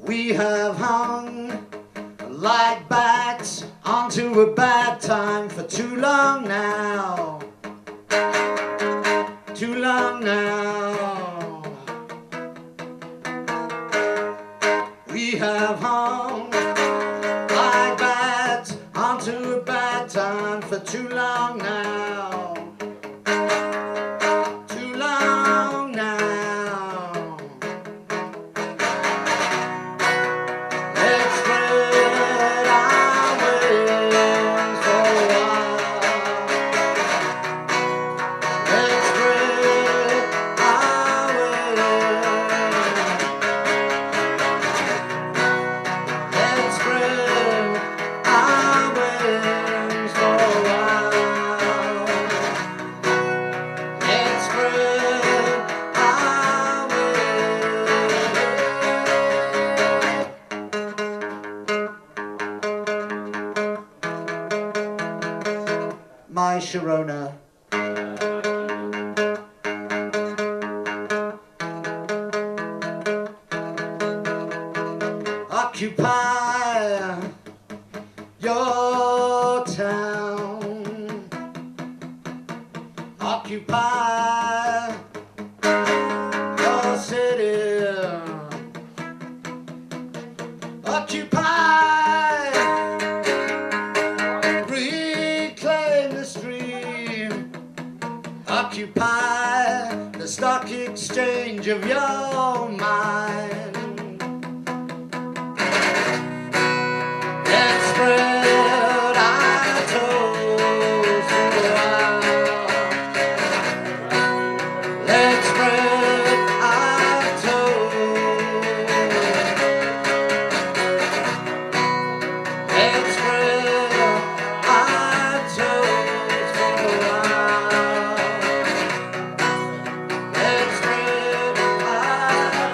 We have hung like bats onto a bad time for too long now. Too long now. We have hung like bats onto a bad time for too long now. Too long now. Let's spread our wings for a while. Let's spread our wings. Let's spread our wings for a while. Let's spread our wings. My Sharona. Occupy your town. Occupy your city. Occupy. Reclaim the stream. Occupy the stock exchange of your mind. Let's spread our toes for a while. Let's spread our toes. Let's spread our toes for a while. Let's spread our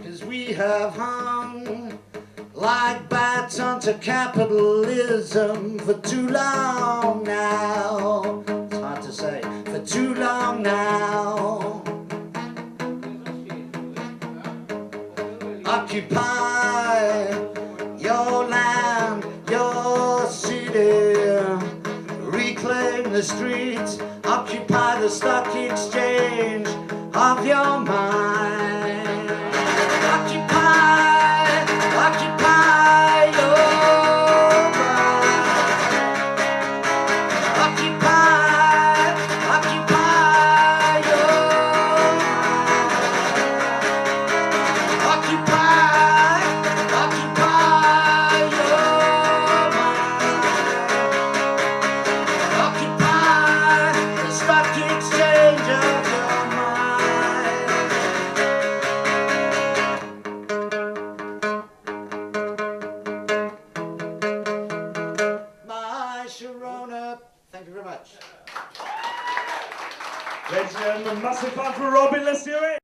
toes. We have hung like bats onto capitalism for too long now. It's hard to say, for too long now. Occupy your land, your city. Reclaim the streets. Occupy the stock exchange of your mind. Occupy your mind. Occupy your mind. Occupy your mind. Occupy the stock exchange of your mind. Sharona. Thank you very much. Ladies and gentlemen, massive fan for Robin, let's do it!